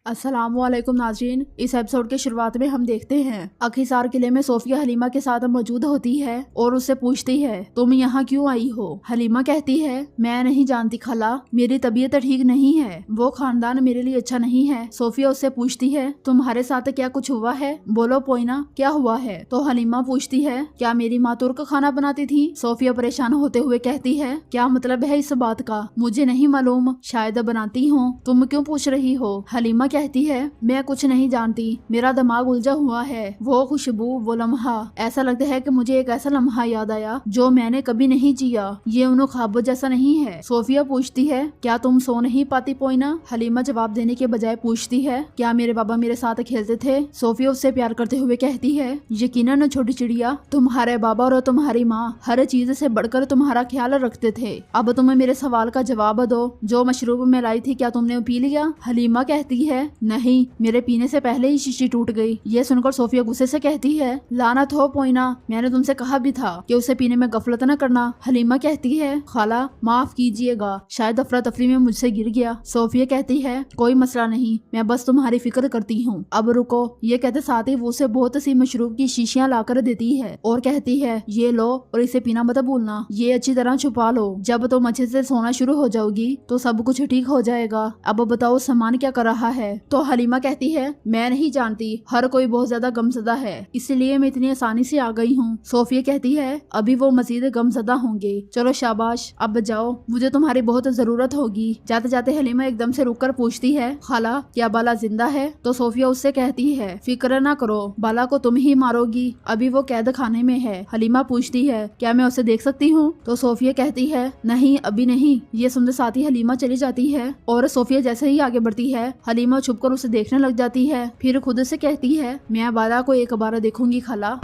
अस्सलाम वालेकुम नाज़रीन। इस एपिसोड के शुरुआत में हम देखते हैं अखीसार किले में सोफिया हलीमा के साथ मौजूद होती है और उससे पूछती है तुम यहाँ क्यों आई हो। हलीमा कहती है मैं नहीं जानती खाला, मेरी तबीयत ठीक नहीं है, वो खानदान मेरे लिए अच्छा नहीं है। सोफिया उससे पूछती है तुम्हारे साथ क्या कुछ हुआ है, बोलो पोइना क्या हुआ है। तो हलीमा पूछती है क्या मेरी माँ तुर्क खाना बनाती थी। सोफिया परेशान होते हुए कहती है क्या मतलब है इस बात का, मुझे नहीं मालूम, शायद बनाती हूँ, तुम क्यों पूछ रही हो। हलीमा कहती है मैं कुछ नहीं जानती, मेरा दिमाग उलझा हुआ है। वो खुशबू, वो लम्हा, ऐसा लगता है कि मुझे एक ऐसा लम्हा याद आया जो मैंने कभी नहीं जिया, ये उन ख्वाबों जैसा नहीं है। सोफिया पूछती है क्या तुम सो नहीं पाती पोइना। हलीमा जवाब देने के बजाय पूछती है क्या मेरे बाबा मेरे साथ खेलते थे। सोफिया उससे प्यार करते हुए कहती है यकीनन छोटी चिड़िया, तुम्हारे बाबा और तुम्हारी माँ हर चीज से बढ़कर तुम्हारा ख्याल रखते थे। अब तुम्हें मेरे सवाल का जवाब दो, जो मशरूब मैं लाई थी क्या तुमने पी लिया। हलीमा कहती है नहीं, मेरे पीने से पहले ही शीशी टूट गई। ये सुनकर सोफिया गुस्से से कहती है लानत हो पोइना, मैंने तुमसे कहा भी था कि उसे पीने में गफलत न करना। हलीमा कहती है खाला माफ कीजिएगा, शायद अफरा तफरी में मुझसे गिर गया। सोफिया कहती है कोई मसला नहीं, मैं बस तुम्हारी फिक्र करती हूँ, अब रुको। ये कहते साथ ही वो उसे बहुत सी मशरूब की शीशियां लाकर देती है और कहती है ये लो और इसे पीना मत भूलना, ये अच्छी तरह छुपा लो, जब तुम अच्छे से सोना शुरू हो जाओगी तो सब कुछ ठीक हो जाएगा। अब बताओ सामान क्या कर रहा है। तो हलीमा कहती है मैं नहीं जानती, हर कोई बहुत ज्यादा गमज़दा है, इसलिए मैं इतनी आसानी से आ गई हूँ। सोफिया कहती है अभी वो मजीद गमज़दा होंगे, चलो शाबाश अब जाओ, मुझे तुम्हारी बहुत जरूरत होगी। जाते जाते हलीमा एकदम से रुककर पूछती है खाला क्या बाला जिंदा है। तो सोफिया उससे कहती है फिक्र ना करो, बाला को तुम ही मारोगी, अभी वो कैद खाने में है। हलीमा पूछती है क्या मैं उसे देख सकती हूँ। तो सोफिया कहती है नहीं अभी नहीं। ये सुनते साथ ही हलीमा चली जाती है और सोफिया जैसे ही आगे बढ़ती है हलीमा छुपकर उसे देखने लग जाती है। फिर खुद से कहती है मैं बाला को एक बार देखूंगी खाला।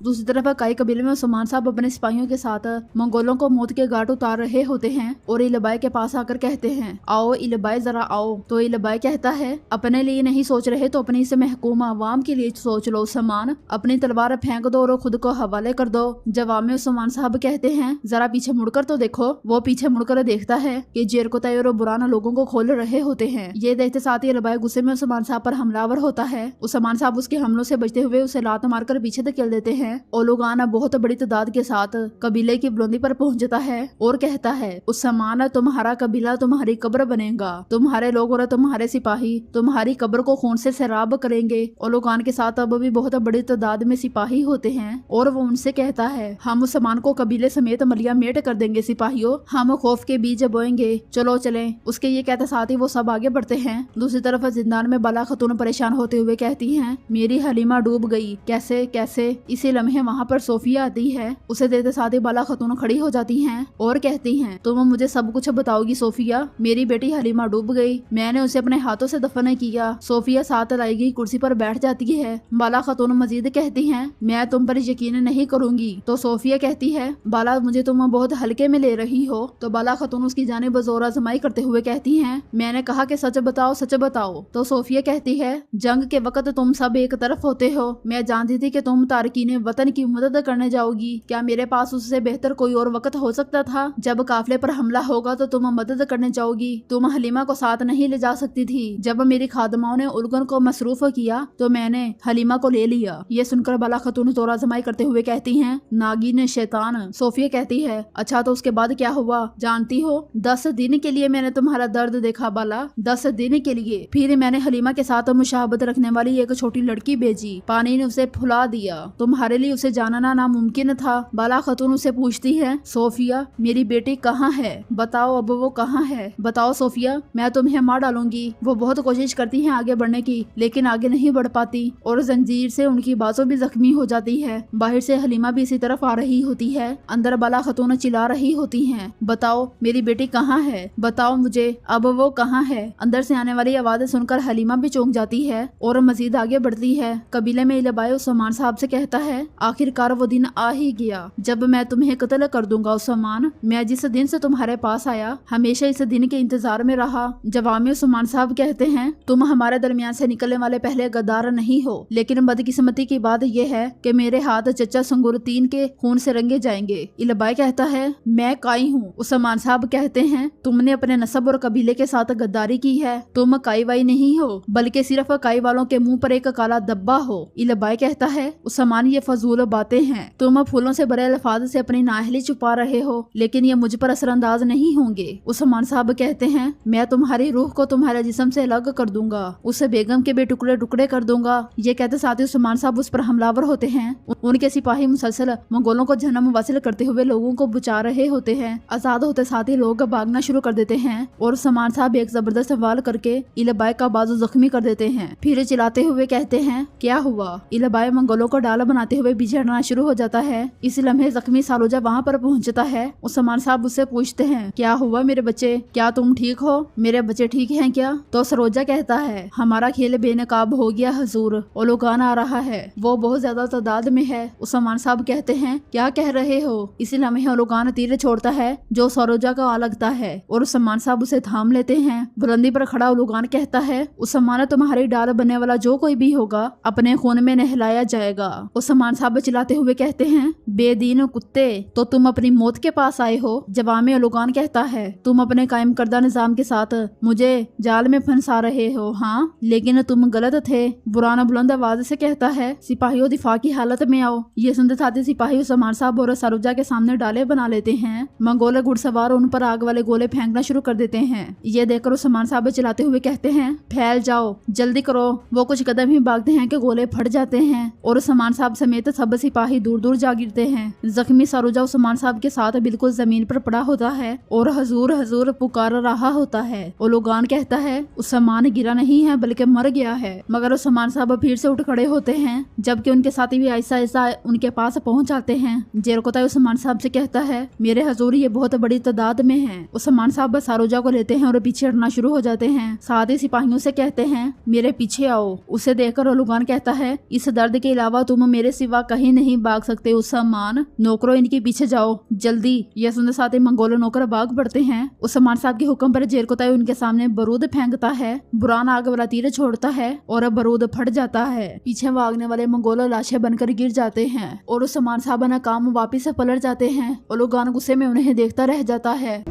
दूसरी तरफ काई कबीले में उस्मान साहब अपने सिपाहियों के साथ मंगोलों को मौत के घाट उतार रहे होते हैं और इलबाई के पास आकर कहते हैं आओ इलबाई जरा आओ। तो इलबाई कहता है अपने लिए नहीं सोच रहे तो अपनी से महकूम आवाम के लिए सोच लो उस्मान, अपनी तलवार फेंक दो और खुद को हवाले कर दो। जवाब में उस्मान साहब कहते हैं जरा पीछे मुड़कर तो देखो। वो पीछे मुड़कर देखता है कि जेर को तय और बुराना लोगों को खोल रहे होते हैं। ये देखते साथ ही इलबाई गुस्से में उस्मान साहब पर हमलावर होता है। उस्मान साहब उसके हमलों से बचते हुए उसे लात मारकर पीछे धकेल देते हैं। ओलुगाना बहुत बड़ी तादाद के साथ कबीले की बुलंदी पर पहुंचता है और कहता है उस्मान तुम्हारा कबीला तुम्हारी कब्र बनेगा, तुम्हारे लोग और तुम्हारे सिपाही तुम्हारी कब्र को खून से सैराब करेंगे। ओलुगान के साथ अब भी बहुत बड़ी तादाद में सिपाही होते हैं और वो उनसे कहता है हम उस्मान को कबीले समेत मलिया मेट कर देंगे सिपाहियों, हम खौफ के बीज बोएंगे, चलो चलें। उसके ये कहते साथ ही वो सब आगे बढ़ते हैं। दूसरी तरफ जिंदान में बाला खतून परेशान होते हुए कहती है मेरी हलीमा डूब गई, कैसे कैसे। इसी लम्हे वहाँ पर सोफिया आती है, उसे देते साथ ही बाला खतून खड़ी हो जाती हैं और कहती हैं तुम मुझे सब कुछ बताओगी सोफिया, मेरी बेटी हलीमा डूब गई, मैंने उसे अपने हाथों से दफन किया। सोफिया साथ लाई गई कुर्सी पर बैठ जाती है। बाला खतून मजीद कहती हैं मैं तुम पर यकीन नहीं करूंगी। तो सोफिया कहती है बाला मुझे तुम बहुत हल्के में ले रही हो। तो बाला खतून उसकी जानिब जोर आजमाई करते हुए कहती हैं मैंने कहा कि सच बताओ सच बताओ। तो सोफिया कहती है जंग के वक्त तुम सब एक तरफ होते हो, मैं जानती थी कि तुम तारकीने वतन की मदद करने जाओगी, क्या मेरे पास उससे बेहतर कोई और वक्त हो सकता था। जब काफिले पर हमला होगा तो तुम मदद करने जाओगी, तुम हलीमा को साथ नहीं ले जा सकती थी। जब मेरी खादमाओं ने उलगन को मसरूफ किया तो मैंने हलीमा को ले लिया। ये सुनकर बाला खतून तोरा जमाई करते हुए कहती हैं नागिन शैतान। सोफिया कहती है अच्छा तो उसके बाद क्या हुआ जानती हो। 10 दिन के लिए मैंने तुम्हारा दर्द देखा बाला, 10 दिन के लिए। फिर मैंने हलीमा के साथ मुशाहबत रखने वाली एक छोटी लड़की भेजी, पानी ने उसे फुला दिया, तुम्हारे लिए उसे जानना नामुमकिन था। बाला खतून उसे पूछती है सोफिया मेरी बेटी कहाँ है, बताओ अब वो कहाँ है, बताओ सोफिया मैं तुम्हें मार डालूंगी। वो बहुत कोशिश करती है आगे बढ़ने की लेकिन आगे नहीं बढ़ पाती और जंजीर से उनकी बाजू भी जख्मी हो जाती है। बाहर से हलीमा भी इसी तरफ आ रही होती है, अंदर बाला खतून चिल्ला रही होती हैं बताओ मेरी बेटी कहाँ है, बताओ मुझे अब वो कहाँ है। अंदर से आने वाली आवाज़ें सुनकर हलीमा भी चौंक जाती है और मजीद आगे बढ़ती है। कबीले में इलबाई उस्मान साहब से कहता है आखिरकार वो दिन आ ही गया जब मैं तुम्हें कत्ल कर दूंगा उस्मान। मैं जिस दिन से तुम्हारे पास आया हमेशा इस दिन के इंतजार में रहा। जवामी उस्मान साहब कहते हैं, तुम हमारे दरमियान से निकलने वाले पहले गद्दार नहीं हो, लेकिन बदकिस्मती की बात यह है कि मेरे हाथ चचा संगुरतीन के खून से रंगे जाएंगे। इलबाई कहता है, मैं काई हूँ। उस्मान साहब कहते हैं, तुमने अपने नस्ब और कबीले के साथ गद्दारी की है। तुम काई वाई नहीं हो, बल्कि सिर्फ काई वालों के मुंह पर एक काला धब्बा हो। इलबाई कहता है, उस्मान ये फजूल बातें हैं। तुम फूलों से भरे अल्फाज से अपनी नाअहली छुपा रहे हो, लेकिन ये मुझ पर असरअंदाज नहीं होंगे। उस्मान साहब कहते हैं, मैं तुम्हारी रूह को तुम्हारे जिस्म से अलग कर दूंगा, उसे बेगम के बेटुकड़े टुकड़े कर दूंगा। ये कहते साथ ही उस्मान साहब उस पर हमलावर होते हैं। उनके सिपाही मुसलसल मंगोलों को जन्म वासिल करते हुए लोगों को बचा रहे होते हैं। आजाद होते साथ ही लोग भागना शुरू कर देते हैं और उस्मान साहब एक जबरदस्त वार करके इलबाई का बाजू जख्मी कर देते हैं। फिर चिल्लाते हुए कहते हैं, क्या हुआ? इलबाई मंगोलों को डाल बनाते हुए पीछे हटना शुरू हो जाता है। इस लम्हे जख्मी सारोजा वहाँ पर पहुँचता है। उस्मान साहब उससे पूछते हैं, क्या हुआ मेरे बच्चे? क्या तुम ठीक हो? मेरे बच्चे ठीक हैं क्या? तो सरोजा कहता है, हमारा खेल बेनकाब हो गया हजूर, ओलोगान आ रहा है, वो बहुत ज्यादा तादाद में है। उस्मान साहब कहते हैं, क्या कह रहे हो? इसी लम्हे ओलोगान तीर छोड़ता है जो सरोजा का आ लगता है और उस्मान साहब उसे थाम लेते हैं। बुलंदी पर खड़ा ओलोगान कहता है, उस्मान तुम्हारी डाल बनने वाला जो कोई भी होगा अपने खून में नहलाया जाएगा। उस्मान साहब चिल्लाते हुए कहते हैं, बेदीन कुत्ते, तो तुम अपनी मौत के पास आए हो। जवामे ओलोगान कहता है, तुम अपने कायम करदा निजाम के साथ मुझे जाल में फंसा रहे हो। हाँ, लेकिन तुम गलत थे। बुराना बुलंद आवाज से कहता है, सिपाहियों दिफा की हालत में आओ। ये सुनते साथ ही सिपाही उस्मान साहब और सरोजा के सामने डाले बना लेते हैं। मंगोल घुड़सवार उन पर आग वाले गोले फेंकना शुरू कर देते हैं। ये देखकर उस्मान साहब चिल्लाते हुए कहते हैं, फैल जाओ, जल्दी करो। वो कुछ कदम ही भागते हैं कि गोले फट जाते हैं और उस्मान साहब समेत सब सिपाही दूर दूर जा गिरते हैं। जख्मी सरोजा उस्मान साहब के साथ बिल्कुल जमीन पर पड़ा होता है और हजूर हजूर पुकार रहा होता है। ओलोगान कहता है, उस्मान गिरा नहीं है बल्कि मर गया है। मगर उस्मान साहब फिर से उठ खड़े होते हैं, जबकि उनके साथी भी ऐसा ऐसा उनके पास पहुंच जाते हैं। जेरकोताई उस्मान साहब से कहता है, मेरे हजूर ये बहुत बड़ी तादाद में है। उस्मान साहब सरोजा को लेते हैं और पीछे हटना शुरू हो जाते हैं। साथ ही सिपाहियों से कहते हैं, मेरे पीछे आओ। उसे देखकर ओलोगान कहता है, इस दर्द के अलावा तुम मेरे सिवा कहीं नहीं भाग सकते उस्मान। नौकरों इनके पीछे जाओ जल्दी। यह सुनते साथ ही मंगोल नौकर भाग पड़ते हैं। उस्मान साहब के हुक्म पर जेरकोताई उनके सामने बारूद फेंकता है। बुरान आग वाला तीर छोड़ता है और बारूद फट जाता है। पीछे भागने वाले मंगोल लाशें बनकर गिर जाते हैं और उस्मान साहब नाकाम वापिस पलट जाते हैं। ओलोगान गुस्से में उन्हें देखता रह जाता है।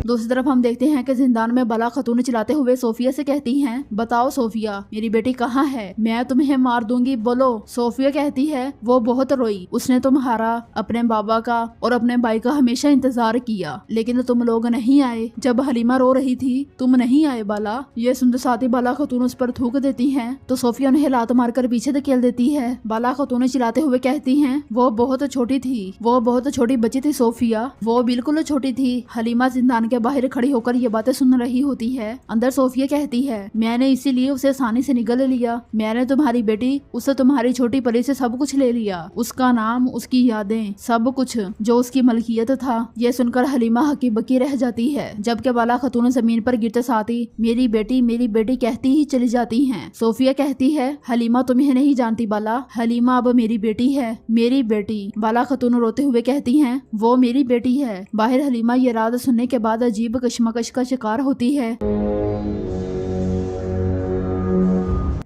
दूसरी तरफ हम देखते हैं कि जिंदान में बाला खतून चिल्लाते हुए सोफिया से कहती हैं, बताओ सोफिया, मेरी बेटी कहाँ है? मैं तुम्हें मार दूंगी, बोलो। सोफिया कहती है, वो बहुत रोई। उसने तुम्हारा, अपने बाबा का और अपने भाई का हमेशा इंतजार किया, लेकिन तुम लोग नहीं आए। जब हलीमा रो रही थी तुम नहीं आए बाला। ये सुनते साथ ही बाला खतून उस पर थूक देती है तो सोफिया उन्हें लात मारकर पीछे धकेल देती है। बाला खतून चिल्लाते हुए कहती है, वो बहुत छोटी थी, वो बहुत छोटी बच्ची थी सोफिया, वो बिल्कुल छोटी थी। हलीमा जिंदान के बाहर खड़ी होकर ये बातें सुन रही होती है। अंदर सोफिया कहती है, मैंने इसीलिए उसे आसानी से निगल लिया। मैंने तुम्हारी बेटी, उससे तुम्हारी छोटी परी से सब कुछ ले लिया, उसका नाम, उसकी यादें, सब कुछ जो उसकी मलकियत था। ये सुनकर हलीमा हकी बकी रह जाती है, जबकि बाला खतून जमीन पर गिरते साथ ही मेरी बेटी कहती ही चली जाती हैं। सोफिया कहती है, हलीमा तुम्हें नहीं जानती बाला, हलीमा अब मेरी बेटी है, मेरी बेटी। बाला खतून रोते हुए कहती हैं, वो मेरी बेटी है। बाहर हलीमा ये राज सुनने के बाद अजीब कश्मकश का शिकार होती है।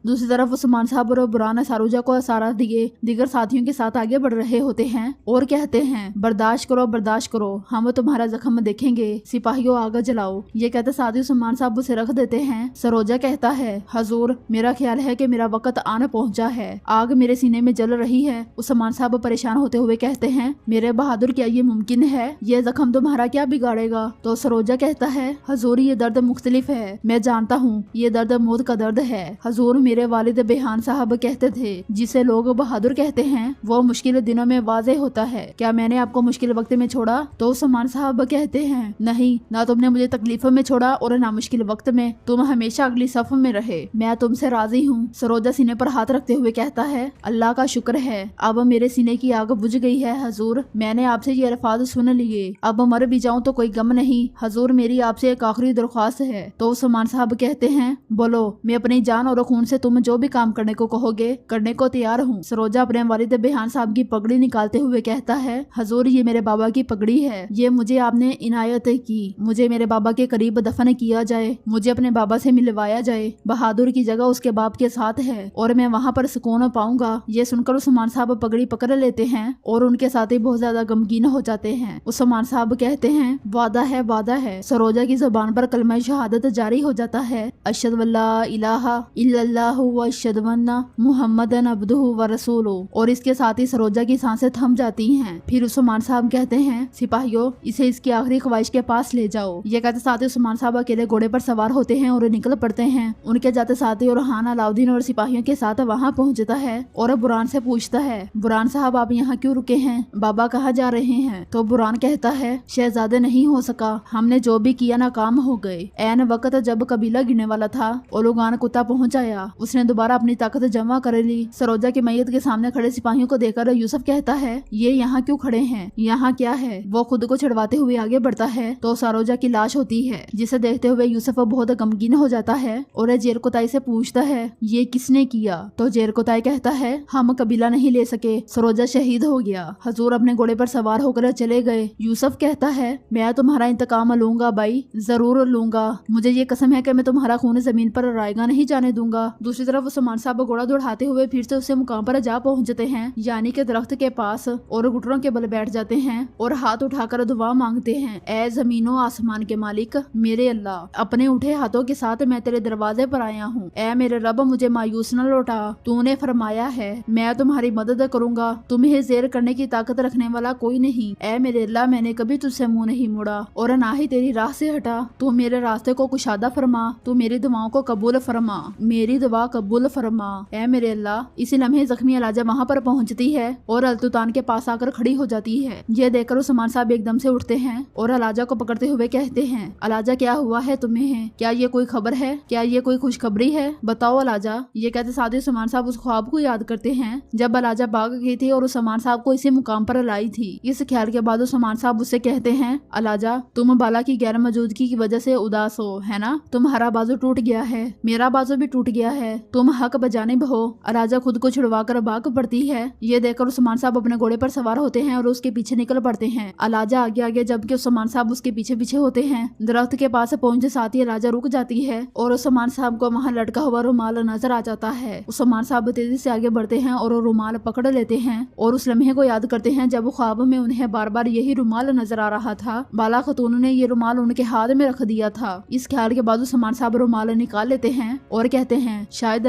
दूसरी तरफ उस्मान साहब और बुरान सारोजा को असारा दिए दीगर साथियों के साथ आगे बढ़ रहे होते हैं और कहते हैं, बर्दाश्त करो, हम तुम्हारा जख्म देखेंगे, सिपाहियों आग जलाओ। ये कहते साथ ही उस्मान साहब उसे रख देते हैं। सरोजा कहता है, हजूर, मेरा ख्याल है कि मेरा वक्त आना पहुंचा है, आग मेरे सीने में जल रही है। उस्मान साहब परेशान होते हुए कहते हैं, मेरे बहादुर, क्या ये मुमकिन है? ये जख्म तुम्हारा क्या बिगाड़ेगा? तो सरोजा कहता है, हजूर, ये दर्द मुख्तलिफ है, मैं जानता हूँ, ये दर्द मौत का दर्द है। हजूर, मेरे वालिद बेहान साहब कहते थे, जिसे लोग बहादुर कहते हैं, वो मुश्किल दिनों में वाजे होता है। क्या मैंने आपको मुश्किल वक्त में छोड़ा? तो उस्मान साहब कहते हैं, नहीं, ना तुमने मुझे तकलीफों में छोड़ा और ना मुश्किल वक्त में, तुम हमेशा अगली सफ में रहे। मैं तुमसे राजी हूँ। सरोजा सीने पर हाथ रखते हुए कहता है, अल्लाह का शुक्र है, अब मेरे सीने की आग बुझ गई है। हजूर, मैंने आपसे ये अल्फाज सुन लिए, अब मर भी जाऊँ तो कोई गम नहीं। हजूर, मेरी आपसे एक आखिरी दरख्वास्त है। तो उस्मान साहब कहते हैं, बोलो। मैं अपनी जान और खून से तुम जो भी काम करने को कहोगे करने को तैयार हूँ। सरोजा अपने वालिद बेहान साहब की पगड़ी निकालते हुए कहता है, हजूर ये मेरे बाबा की पगड़ी है, ये मुझे आपने इनायत की। मुझे मेरे बाबा के करीब दफन किया जाए, मुझे अपने बाबा से मिलवाया जाए। बहादुर की जगह उसके बाप के साथ है और मैं वहाँ पर सुकून पाऊंगा। ये सुनकर उस्मान साहब पगड़ी पकड़ लेते हैं और उनके साथ ही बहुत ज्यादा गमगीन हो जाते हैं। उस्मान साहब कहते हैं, वादा है, वादा है। सरोजा की जुबान पर कलमा शहादत जारी हो जाता है, अशहदु अल्ला इलाहा इल्लल्लाहु व अशहदु अन्ना मुहम्मदन अब्दुहु व रसूलुहु। और इसके साथ ही सरोजा की सांसें थम जाती हैं। फिर उस्मान साहब कहते हैं, सिपाहियों इसे इसकी आखिरी ख्वाहिश के पास ले जाओ। ये कहते साथ ही उस्मान साहब अकेले घोड़े पर सवार होते हैं और निकल पड़ते हैं। उनके जाते साथ ही रुहान अलाउद्दीन और सिपाहियों के साथ वहाँ पहुँचता है और बुरहान से पूछता है, बुरहान साहब आप यहाँ क्यों रुके हैं, बाबा कहाँ जा रहे हैं? तो बुरहान कहता है, शहजादे नहीं हो सका, हमने जो भी किया नाकाम हो गए। ऐन वक्त जब कबीला गिरने वाला था ओलुगान कुत्ता पहुँच आया, उसने दोबारा अपनी ताकत जमा कर ली। सरोजा की मैयत के सामने खड़े सिपाहियों को देखकर यूसुफ कहता है, ये यहाँ क्यों खड़े हैं, यहाँ क्या है? वो खुद को छिड़वाते हुए आगे बढ़ता है तो सरोजा की लाश होती है, जिसे देखते हुए यूसुफ बहुत गमगीन हो जाता है और जेरकोताई से पूछता है, ये किसने किया? तो जेरकोताई कहता है, हम कबीला नहीं ले सके, सरोजा शहीद हो गया। हजूर अपने घोड़े पर सवार होकर चले गए। यूसुफ कहता है, मैं तुम्हारा इंतकाम लूंगा भाई, जरूर लूंगा। मुझे ये कसम है कि मैं तुम्हारा खून जमीन पर रायगा नहीं जाने दूंगा। दूसरी तरफ उस्मान साहब घोड़ा दौड़ाते हुए फिर से उसे मुकाम पर जा पहुंचते हैं, यानी के दरख्त के पास, और घुटनों के बल बैठ जाते हैं और हाथ उठाकर दुआ मांगते हैं, ए जमीनो आसमान के मालिक मेरे अल्लाह, अपने उठे हाथों के साथ मैं तेरे दरवाजे पर आया हूँ। ए मेरे रब मुझे मायूस न लौटा, तूने फरमाया है मैं तुम्हारी मदद करूंगा, तुम्हें जेर करने की ताकत रखने वाला कोई नहीं। ए मेरे अल्लाह मैंने कभी तुझसे मुंह नहीं मोड़ा और ना ही तेरी राह से हटा। तू मेरे रास्ते को कुशादा फरमा, तू मेरी दुआओं को कबूल फरमा, मेरी दुआ कबूल फरमा। ए मेरे अल्लाह। इसी लम्हे जख्मी अलाजा वहाँ पर पहुँचती है और अल्तुतान के पास आकर खड़ी हो जाती है। ये देखकर उस्मान साहब एकदम से उठते हैं और अलाजा को पकड़ते हुए कहते हैं, अलाजा क्या हुआ है तुम्हें? क्या ये कोई खबर है? क्या ये कोई खुशखबरी है? बताओ अलाजा। ये कहते साथ ही उस्मान साहब उस ख्वाब को याद करते हैं जब अलाजा भाग गई थी और उस्मान साहब को इसी मुकाम पर लाई थी। इस ख्याल के बाद उस्मान साहब उससे कहते हैं, अलाजा तुम बाला की गैर मौजूदगी की वजह से उदास हो है ना? तुम्हारा बाजू टूट गया है, मेरा बाजू भी टूट गया है, तुम हक बजानिब हो। अलाजा खुद को छुड़वा कर भाग पड़ती है। ये देखकर उस्मान साहब अपने घोड़े पर सवार होते हैं और उसके पीछे निकल पड़ते हैं। अलाजा आगे आगे जबकि उस्मान साहब उसके पीछे पीछे होते हैं। दरख्त के पास पहुंचते साथ ही अलाजा रुक जाती है और उस्मान साहब को वहाँ लटका हुआ रुमाल नजर आ जाता है। उस्मान साहब तेजी से आगे बढ़ते हैं और रुमाल पकड़ लेते हैं और उस लम्हे को याद करते हैं जब ख्वाब में उन्हें बार बार यही रुमाल नजर आ रहा था। बाला खतून ने ये रुमाल उनके हाथ में रख दिया था। इस ख्याल के बाद उस्मान साहब रुमाल निकाल लेते हैं और कहते हैं, शायद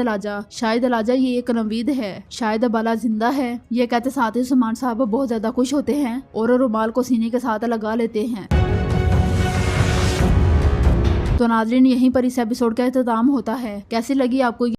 अलाजा ये एक नवीद है, शायद बाला जिंदा है। ये कहते साथ ही उस्मान साहब बहुत ज्यादा खुश होते हैं और रुमाल को सीने के साथ लगा लेते हैं। तो नाज़रीन यहीं पर इस एपिसोड का इख्तिताम होता है। कैसी लगी आपको